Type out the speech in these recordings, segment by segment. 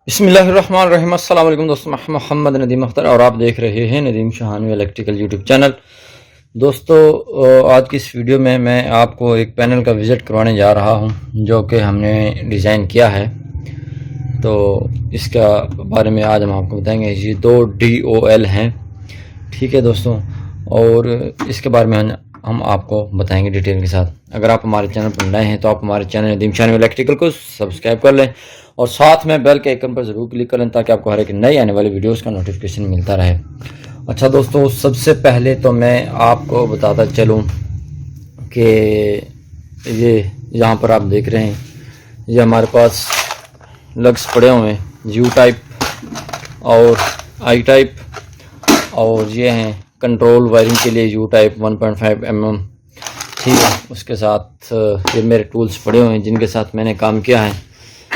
बिस्मिल्लाहिर्रहमानिर्रहीम। अस्सलाम वालेकुम दोस्तों, मैं मोहम्मद नदीम अख्तर और आप देख रहे हैं नदीम शाहानवी इलेक्ट्रिकल यूट्यूब चैनल। दोस्तों, आज की इस वीडियो में मैं आपको एक पैनल का विज़िट करवाने जा रहा हूं जो कि हमने डिज़ाइन किया है। तो इसका बारे में आज हम आपको बताएंगे। ये 2 DOL हैं, ठीक है दोस्तों, और इसके बारे में हम आपको बताएंगे डिटेल के साथ। अगर आप हमारे चैनल पर नए हैं तो आप हमारे चैनल नदीम शाहानवी इलेक्ट्रिकल को सब्सक्राइब कर लें और साथ में बेल के आइकन पर ज़रूर क्लिक करें ताकि आपको हर एक नई आने वाली वीडियोस का नोटिफिकेशन मिलता रहे। अच्छा दोस्तों, सबसे पहले तो मैं आपको बताता चलूं कि ये यहाँ पर आप देख रहे हैं, ये हमारे पास लग्स पड़े हुए हैं, U टाइप और I टाइप, और ये हैं कंट्रोल वायरिंग के लिए U टाइप 1.5 mm, ठीक है। उसके साथ ये मेरे टूल्स पड़े हुए हैं जिनके साथ मैंने काम किया है।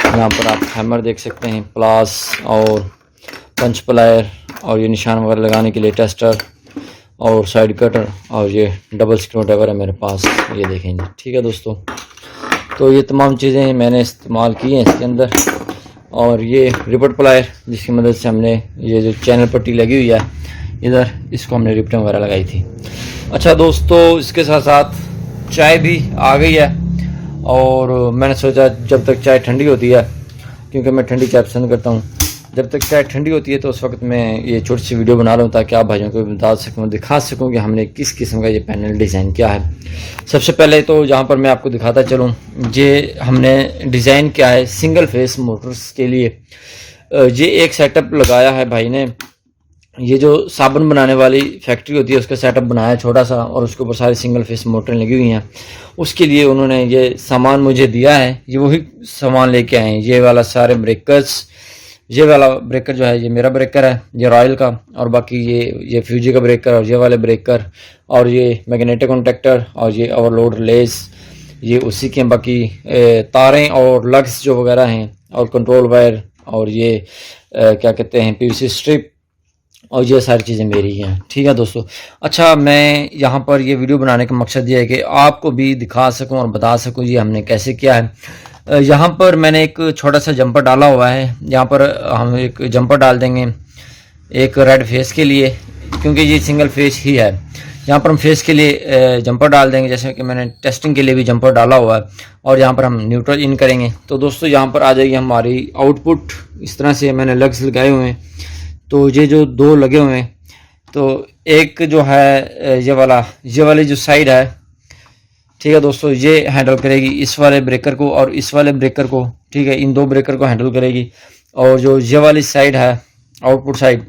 यहाँ पर आप हैमर देख सकते हैं, प्लास और पंच प्लायर, और ये निशान वगैरह लगाने के लिए टेस्टर और साइड कटर, और ये डबल स्क्रू ड्राइवर है मेरे पास, ये देखेंगे, ठीक है दोस्तों। तो ये तमाम चीज़ें मैंने इस्तेमाल की हैं इसके अंदर। और ये रिपट प्लायर जिसकी मदद से हमने ये जो चैनल पट्टी लगी हुई है इधर, इसको हमने रिपटें वगैरह लगाई थी। अच्छा दोस्तों, इसके साथ साथ चाय भी आ गई है और मैंने सोचा जब तक चाय ठंडी होती है, क्योंकि मैं ठंडी चाय पसंद करता हूँ, जब तक चाय ठंडी होती है तो उस वक्त मैं ये छोटी सी वीडियो बना रहा हूँ ताकि आप भाइयों को बता सकूँ, दिखा सकूँ कि हमने किस किस्म का ये पैनल डिज़ाइन किया है। सबसे पहले तो यहाँ पर मैं आपको दिखाता चलूँ, ये हमने डिज़ाइन किया है सिंगल फेस मोटर्स के लिए। ये एक सेटअप लगाया है भाई ने, ये जो साबुन बनाने वाली फैक्ट्री होती है उसका सेटअप बनाया छोटा सा, और उसके ऊपर सारी सिंगल फेस मोटरें लगी हुई हैं। उसके लिए उन्होंने ये सामान मुझे दिया है, ये वही सामान लेके आए हैं। ये वाला सारे ब्रेकर्स, ये वाला ब्रेकर जो है ये मेरा ब्रेकर है, ये रॉयल का, और बाकी ये फ्यूजी का ब्रेकर, और ये वाले ब्रेकर, और ये मैग्नेटिक कॉन्टैक्टर, और ये ओवरलोड रिलेज ये उसी के। बाकी तारें और लग्स जो वगैरह हैं, और कंट्रोल वायर, और ये क्या कहते हैं PVC स्ट्रिप, और ये सारी चीज़ें मेरी हैं, ठीक है दोस्तों। अच्छा, मैं यहाँ पर ये वीडियो बनाने का मकसद ये है कि आपको भी दिखा सकूँ और बता सकूँ ये हमने कैसे किया है। यहाँ पर मैंने एक छोटा सा जंपर डाला हुआ है। यहाँ पर हम एक जंपर डाल देंगे एक रेड फेस के लिए, क्योंकि ये सिंगल फेस ही है। यहाँ पर हम फेस के लिए जंपर डाल देंगे, जैसे कि मैंने टेस्टिंग के लिए भी जंपर डाला हुआ है। और यहाँ पर हम न्यूट्रल इन करेंगे। तो दोस्तों, यहाँ पर आ जाएगी हमारी आउटपुट। इस तरह से मैंने लग्स लगाए हुए हैं। तो ये जो 2 लगे हुए हैं, तो एक जो है ये वाली जो साइड है, ठीक है दोस्तों, ये हैंडल करेगी इस वाले ब्रेकर को और इस वाले ब्रेकर को, ठीक है, इन 2 ब्रेकर को हैंडल करेगी। और जो ये वाली साइड है आउटपुट साइड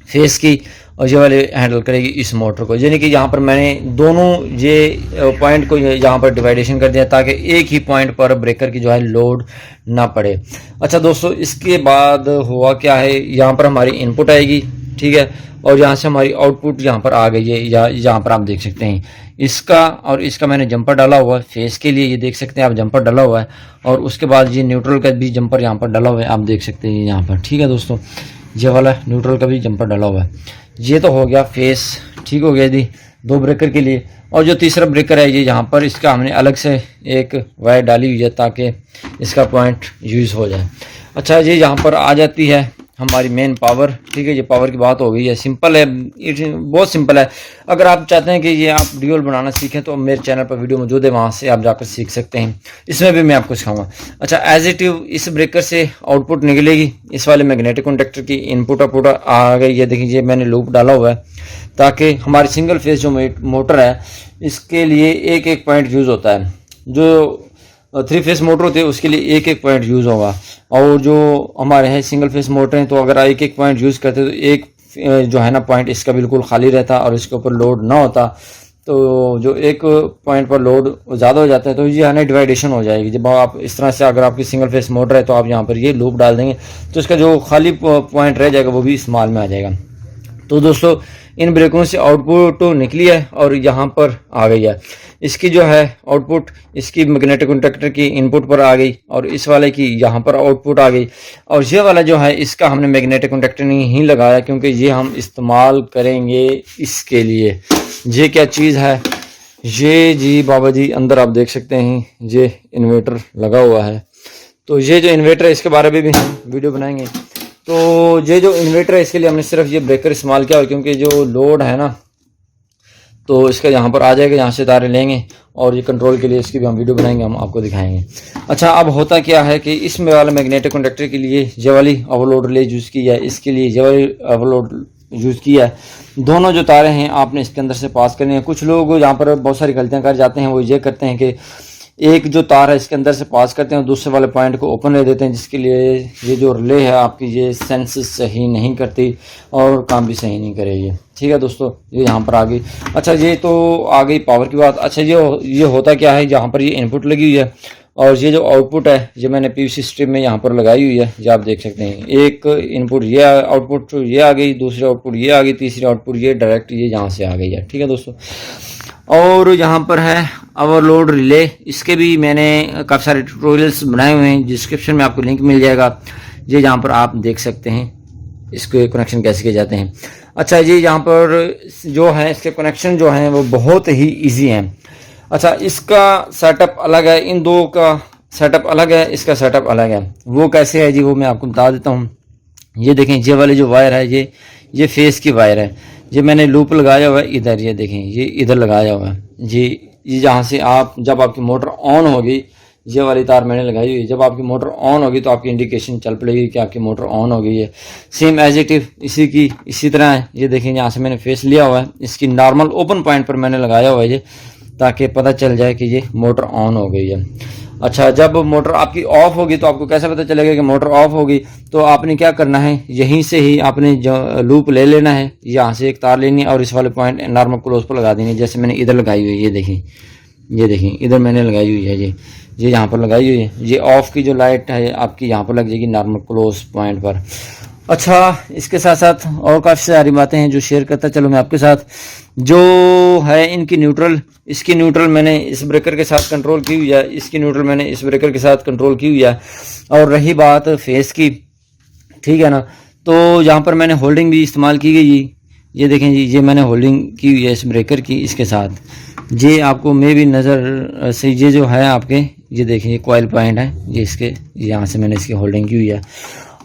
फेस की, और ये वाले हैंडल करेगी इस मोटर को। यानी कि यहाँ पर मैंने दोनों ये पॉइंट को यहाँ पर डिवाइडेशन कर दिया ताकि एक ही पॉइंट पर ब्रेकर की जो है लोड ना पड़े। अच्छा दोस्तों, इसके बाद हुआ क्या है, यहाँ पर हमारी इनपुट आएगी, ठीक है, और यहाँ से हमारी आउटपुट यहाँ पर आ गई है। यहाँ पर आप देख सकते हैं इसका और इसका मैंने जंपर डाला हुआ है फेस के लिए, ये देख सकते हैं आप, जंपर डाला हुआ है। और उसके बाद ये न्यूट्रल का भी जंपर यहाँ पर डाला हुआ है, आप देख सकते हैं यहाँ पर, ठीक है दोस्तों। ये वाला न्यूट्रल का भी जंपर डाला हुआ है। ये तो हो गया फेस, ठीक हो गया जी 2 ब्रेकर के लिए। और जो तीसरा ब्रेकर है ये यहाँ पर, इसका हमने अलग से एक वायर डाली हुई है ताकि इसका पॉइंट यूज़ हो जाए। अच्छा, ये यहाँ पर आ जाती है हमारी मेन पावर, ठीक है। ये पावर की बात हो गई है, सिंपल है, बहुत सिंपल है। अगर आप चाहते हैं कि ये आप DOL बनाना सीखें तो मेरे चैनल पर वीडियो मौजूद है, वहाँ से आप जाकर सीख सकते हैं। इसमें भी मैं आपको सिखाऊंगा। अच्छा, एज इट इज इस ब्रेकर से आउटपुट निकलेगी, इस वाले मैग्नेटिक कॉन्टैक्टर की इनपुट आउटपुट आ गई। ये देखिए, ये मैंने लूप डाला हुआ है ताकि हमारी सिंगल फेस जो मोटर है इसके लिए एक एक पॉइंट यूज़ होता है। जो 3 फेस मोटर होती है उसके लिए एक एक पॉइंट यूज़ होगा, और जो हमारे हैं सिंगल फेस मोटर हैं तो अगर एक एक पॉइंट यूज़ करते तो एक जो है ना पॉइंट इसका बिल्कुल खाली रहता और इसके ऊपर लोड ना होता। तो जो एक पॉइंट पर लोड ज़्यादा हो जाता है तो ये है ना डिवाइडेशन हो जाएगी। जब आप इस तरह से, अगर आपकी सिंगल फेस मोटर है तो आप यहाँ पर ये लूप डाल देंगे तो इसका जो खाली पॉइंट रह जाएगा वो भी इस्तेमाल में आ जाएगा। तो दोस्तों, इन ब्रेकों से आउटपुट तो निकली है और यहाँ पर आ गई है। इसकी जो है आउटपुट इसकी मैग्नेटिक कॉन्टैक्टर की इनपुट पर आ गई, और इस वाले की यहाँ पर आउटपुट आ गई। और ये वाला जो है इसका हमने मैग्नेटिक कॉन्टैक्टर नहीं लगाया क्योंकि ये हम इस्तेमाल करेंगे इसके लिए। ये क्या चीज़ है, ये जी बाबा जी अंदर आप देख सकते हैं, ये इन्वर्टर लगा हुआ है। तो ये जो इन्वर्टर है इसके बारे में भी हम वीडियो बनाएंगे। तो ये जो इन्वर्टर है इसके लिए हमने सिर्फ ये ब्रेकर इस्तेमाल किया, क्योंकि जो लोड है ना तो इसका यहाँ पर आ जाएगा, यहाँ से तारे लेंगे और ये कंट्रोल के लिए इसकी भी हम वीडियो बनाएंगे, हम आपको दिखाएंगे। अच्छा, अब होता क्या है कि इसमें वाला मैग्नेटिक कंडक्टर के लिए ये वाली ओवरलोड रिले यूज़ की है, इसके लिए ये वाली ओवरलोड यूज़ किया है। दोनों जो तारे हैं आपने इसके अंदर से पास करनी है। कुछ लोग यहाँ पर बहुत सारी गलतियाँ कर जाते हैं, वो ये करते हैं कि एक जो तार है इसके अंदर से पास करते हैं और दूसरे वाले पॉइंट को ओपन ले देते हैं, जिसके लिए ये जो रिले है आपकी ये सेंस सही नहीं करती और काम भी सही नहीं करेगी। ठीक है दोस्तों, ये यहाँ पर आ गई। अच्छा, ये तो आ गई पावर की बात। अच्छा, ये होता क्या है, यहाँ पर ये इनपुट लगी हुई है और ये जो आउटपुट है ये मैंने पीवीसी स्ट्रिप में यहाँ पर लगाई हुई है, ये आप देख सकते हैं। एक इनपुट ये आउटपुट ये आ गई, दूसरी आउटपुट ये आ गई, तीसरी आउटपुट ये डायरेक्ट ये यहाँ से आ गई है। ठीक है दोस्तों, और यहाँ पर है ओवरलोड रिले, इसके भी मैंने काफ़ी सारे ट्यूटोरियल्स बनाए हुए हैं, डिस्क्रिप्शन में आपको लिंक मिल जाएगा। ये यहाँ पर आप देख सकते हैं इसके कनेक्शन कैसे किए जाते हैं। अच्छा, ये यहाँ पर जो है इसके कनेक्शन जो हैं वो बहुत ही इजी हैं। अच्छा, इसका सेटअप अलग है, इन दो का सेटअप अलग है, इसका सेटअप अलग है। वो कैसे है जी, वो मैं आपको बता देता हूँ। ये देखें, ये वाले जो वायर है ये फेस की वायर है। ये मैंने लूप लगाया हुआ है इधर, ये देखें ये इधर लगाया हुआ है। ये जहाँ से आप जब आपकी मोटर ऑन होगी, ये वाली तार मैंने लगाई हुई है, जब आपकी मोटर ऑन होगी तो आपकी इंडिकेशन चल पड़ेगी कि आपकी मोटर ऑन हो गई है। सेम एज इट इसी तरह है। ये देखें, यहाँ से मैंने फेस लिया हुआ है, इसकी नॉर्मल ओपन पॉइंट पर मैंने लगाया हुआ है ये, ताकि पता चल जाए कि ये मोटर ऑन हो गई है। अच्छा, जब मोटर आपकी ऑफ होगी तो आपको कैसे पता चलेगा कि मोटर ऑफ होगी, तो आपने क्या करना है, यहीं से ही आपने जो लूप ले लेना है, यहाँ से एक तार लेनी है और इस वाले पॉइंट नॉर्मल क्लोज पर लगा देनी है। जैसे मैंने इधर लगाई हुई है, ये देखें इधर मैंने लगाई हुई है, ये यहाँ पर लगाई हुई है। ये ऑफ की जो लाइट है आपकी यहाँ पर लग जाएगी नॉर्मल क्लोज पॉइंट पर। अच्छा, इसके साथ साथ और काफ़ी सारी बातें हैं जो शेयर करता चलो मैं आपके साथ। जो है इनकी न्यूट्रल, इसकी न्यूट्रल मैंने इस ब्रेकर के साथ कंट्रोल की हुई है, इसकी न्यूट्रल मैंने इस ब्रेकर के साथ कंट्रोल की हुई है। और रही बात फेस की, ठीक है ना, तो यहाँ पर मैंने होल्डिंग भी इस्तेमाल की गई। ये देखें जी, ये मैंने होल्डिंग की हुई है इस ब्रेकर की इसके साथ। ये आपको मे भी नज़र से ये जो है आपके, ये देखें ये कॉइल पॉइंट है, ये इसके यहाँ से मैंने इसकी होल्डिंग की हुई है।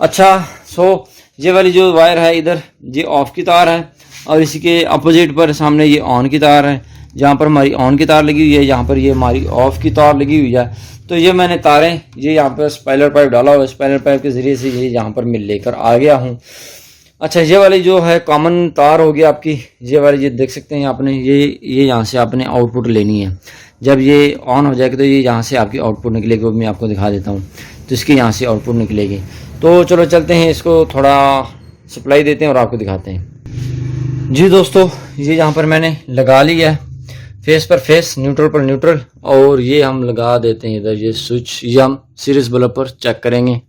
अच्छा, सो ये वाली जो वायर है इधर ये ऑफ की तार है और इसी के अपोजिट पर सामने ये ऑन की तार है। जहाँ पर हमारी ऑन की तार लगी हुई है, यहाँ पर ये हमारी ऑफ की तार लगी हुई है। तो ये मैंने तारें ये यहाँ पर स्पाइलर पाइप डाला हुआ है, स्पाइलर पाइप के ज़रिए से ये यहाँ पर मैं लेकर आ गया हूँ। अच्छा, ये वाली जो है कॉमन तार होगी आपकी, ये वाली ये देख सकते हैं आपने, ये यहाँ से आपने आउटपुट लेनी है। जब ये ऑन हो जाएगी तो ये यहाँ से आपकी आउटपुट निकलेगी, वो मैं आपको दिखा देता हूँ। तो इसकी यहाँ से आउटपुट निकलेगी। तो चलो चलते हैं, इसको थोड़ा सप्लाई देते हैं और आपको दिखाते हैं। जी दोस्तों, ये यहाँ पर मैंने लगा लिया है, फेस पर फेस, न्यूट्रल पर न्यूट्रल, और ये हम लगा देते हैं इधर ये स्विच। ये हम सीरीज बल्ब पर चेक करेंगे।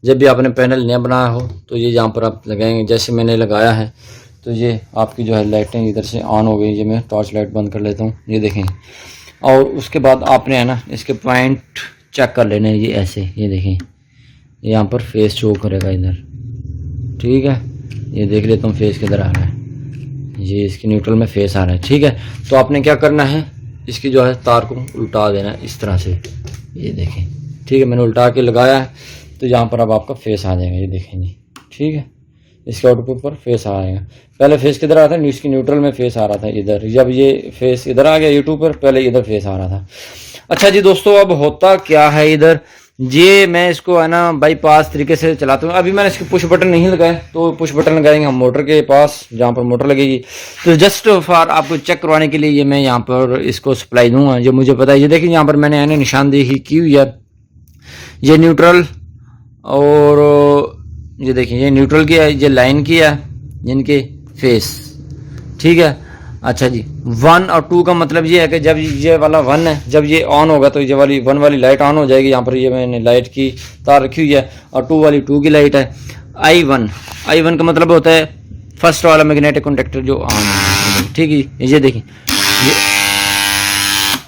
जब भी आपने पैनल नया बनाया हो तो ये यहाँ पर आप लगाएंगे। जैसे मैंने लगाया है तो ये आपकी जो है लाइटें इधर से ऑन हो गई। ये मैं टॉर्च लाइट बंद कर लेता हूँ, ये देखें। और उसके बाद आपने है ना इसके पॉइंट चेक कर लेने, ये ऐसे, ये देखें यहाँ पर फेस शो करेगा इधर, ठीक है। ये देख लेता हूँ फेस किधर आ रहा है, ये इसकी न्यूट्रल में फेस आ रहा है, ठीक है। तो आपने क्या करना है, इसकी जो है तार को उल्टा देना है इस तरह से, ये देखें, ठीक है। मैंने उल्टा के लगाया है तो यहाँ पर अब आपका फेस आ जाएगा, ये देखें जी, ठीक है। इसके आउटपुट पर फेस आ जाएगा। पहले फेस किधर आ रहा था, इसकी न्यूट्रल में फेस आ रहा था इधर। जब ये फेस इधर आ गया यूट्यूब पर, पहले इधर फेस आ रहा था। अच्छा जी दोस्तों, अब होता क्या है इधर, ये मैं इसको है ना बाईपास तरीके से चलाता हूँ। अभी मैंने इसके पुश बटन नहीं लगाए, तो पुश बटन लगाएंगे हम मोटर के पास जहाँ पर मोटर लगेगी। तो जस्ट फॉर आपको चेक करवाने के लिए ये मैं यहाँ पर इसको सप्लाई दूंगा, जो मुझे पता है। ये देखिए यहाँ पर मैंने निशानदेही की हुई है, ये न्यूट्रल, और ये देखिए ये न्यूट्रल की है, ये लाइन की है, जिनके फेस, ठीक है। अच्छा जी, 1 और 2 का मतलब ये है कि जब ये वाला 1 है, जब ये ऑन होगा तो ये वाली 1 वाली लाइट ऑन हो जाएगी। यहाँ पर ये मैंने लाइट की तार रखी हुई है, और 2 वाली 2 की लाइट है। I1 का मतलब होता है फर्स्ट वाला मैग्नेटिक कंडक्टर जो ऑन है, ठीक है। ये देखिए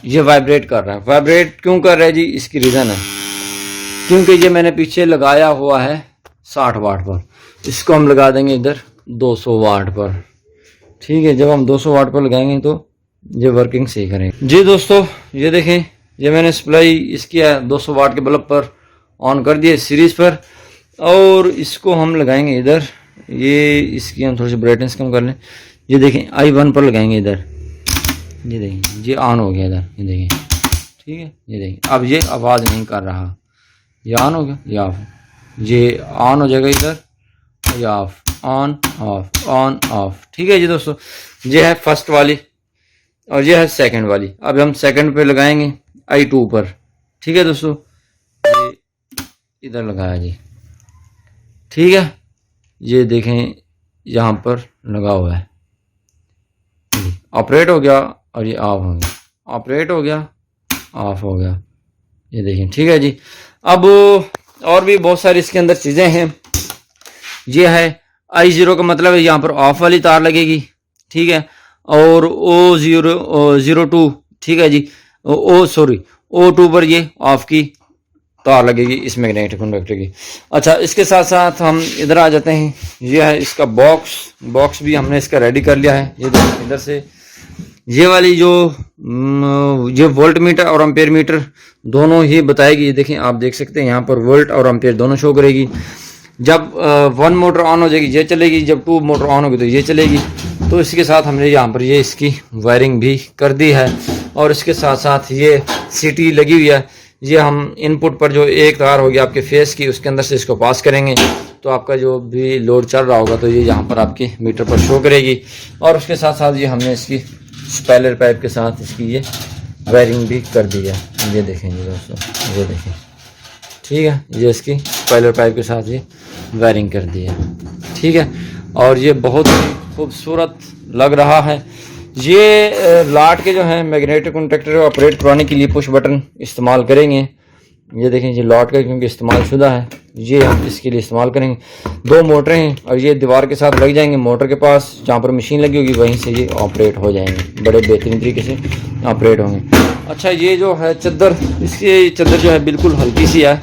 ये वाइब्रेट कर रहा है। वाइब्रेट क्यों कर रहा है जी, इसकी रीज़न है, क्योंकि ये मैंने पीछे लगाया हुआ है 60 वाट पर, इसको हम लगा देंगे इधर 200 वाट पर, ठीक है। जब हम 200 वाट पर लगाएंगे तो ये वर्किंग सही करेंगे। जी दोस्तों, ये देखें, ये मैंने सप्लाई इसकी है 200 वाट के बल्ब पर, ऑन कर दिए सीरीज पर, और इसको हम लगाएंगे इधर, ये इसकी हम थोड़ी सी ब्राइटनेस कम कर लें। ये देखें I1 पर लगाएंगे इधर, ये देखें ये ऑन हो गया इधर, ये देखें ठीक है। ये देखें अब ये आवाज़ नहीं कर रहा, ये ऑन हो गया, ये ऑफ, ये ऑन हो जाएगा इधर, ये of, on off on off. ठीक है जी दोस्तों, ये है फर्स्ट वाली और ये है सेकंड वाली। अब हम सेकंड पे लगाएंगे I2 पर। ठीक है दोस्तों, ये इधर लगाया जी, ठीक है। ये देखें यहाँ पर लगा हुआ है, ऑपरेट हो गया और ये ऑफ हो गया, ऑपरेट हो गया, ऑफ हो गया, ये देखें ठीक है जी। अब और भी बहुत सारी इसके अंदर चीज़ें हैं। ये है I0 का मतलब है यहाँ पर ऑफ वाली तार लगेगी, ठीक है। और O02 ठीक है जी, O2 पर ये ऑफ की तार लगेगी इस मैग्नेटिक कन्डक्टर की। अच्छा, इसके साथ साथ हम इधर आ जाते हैं। ये है इसका बॉक्स भी हमने इसका रेडी कर लिया है। ये देखिए इधर से ये वाली जो ये वोल्ट मीटर और एम्पेयर मीटर दोनों ही बताएगी। ये देखें, आप देख सकते हैं यहाँ पर वोल्ट और एम्पेयर दोनों शो करेगी। जब 1 मोटर ऑन हो जाएगी ये चलेगी, जब 2 मोटर ऑन होगी तो ये चलेगी। तो इसके साथ हमने यहाँ पर ये इसकी वायरिंग भी कर दी है, और इसके साथ साथ ये सीटी लगी हुई है। ये हम इनपुट पर जो एक तार होगी आपके फेस की, उसके अंदर से इसको पास करेंगे तो आपका जो भी लोड चल रहा होगा तो ये यहाँ पर आपकी मीटर पर शो करेगी। और उसके साथ साथ ये हमने इसकी स्पेलर पाइप के साथ इसकी ये वायरिंग भी कर दी है। ये देखेंगे दोस्तों, ये देखें ठीक है, ये इसकी स्पेलर पाइप के साथ ये वायरिंग कर दी है, ठीक है। और ये बहुत ही खूबसूरत लग रहा है। ये लाट के जो है मैग्नेटिक कॉन्टैक्टर को ऑपरेट करवाने के लिए पुश बटन इस्तेमाल करेंगे। ये देखें, ये लॉट का क्योंकि इस्तेमाल शुदा है, ये हम इसके लिए इस्तेमाल करेंगे। 2 मोटरें हैं और ये दीवार के साथ लग जाएंगे मोटर के पास, जहाँ पर मशीन लगी होगी वहीं से ये ऑपरेट हो जाएंगे, बड़े बेहतरीन तरीके से ऑपरेट होंगे। अच्छा, ये जो है चद्दर, इसकी चद्दर जो है बिल्कुल हल्की सी है।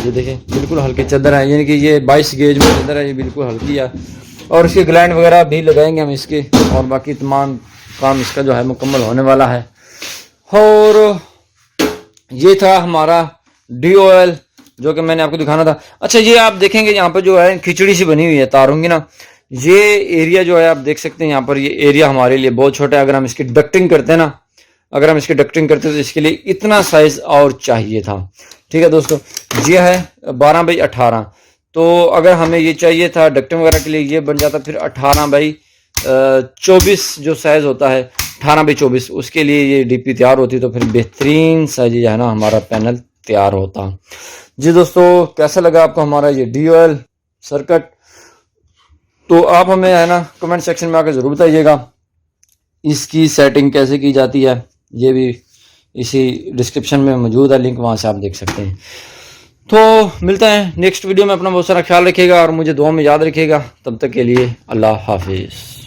ये देखें बिल्कुल हल्की चद्दर है, यानी कि ये 22 गेज में चद्दर है, ये बिल्कुल हल्की है। और इसके ग्लैंड वगैरह भी लगाएंगे हम इसके, और बाकी तमाम काम इसका जो है मुकम्मल होने वाला है। और ये था हमारा DOL जो कि मैंने आपको दिखाना था। अच्छा, ये आप देखेंगे यहाँ पर जो है खिचड़ी सी बनी हुई है तारों की ना, ये एरिया जो है आप देख सकते हैं यहाँ पर, ये एरिया हमारे लिए बहुत छोटा है। अगर हम इसकी डक्टिंग करते हैं ना, अगर हम इसकी डक्टिंग करते तो इसके लिए इतना साइज और चाहिए था। ठीक है दोस्तों, ये है 12x18, तो अगर हमें ये चाहिए था डक्टिंग वगैरह के लिए, ये बन जाता फिर 18x24 जो साइज होता है, 18x24, उसके लिए ये DP तैयार होती तो फिर बेहतरीन साइज जो है ना हमारा पैनल तैयार होता। जी दोस्तों, कैसा लगा आपको हमारा ये DOL सर्किट? तो आप हमें है ना कमेंट सेक्शन में आकर ज़रूर बताइएगा इसकी सेटिंग कैसे की जाती है। ये भी इसी डिस्क्रिप्शन में मौजूद है लिंक, वहाँ से आप देख सकते हैं। तो मिलते हैं नेक्स्ट वीडियो में। अपना बहुत सारा ख्याल रखिएगा और मुझे दुआ में याद रखिएगा। तब तक के लिए अल्लाह हाफिज़।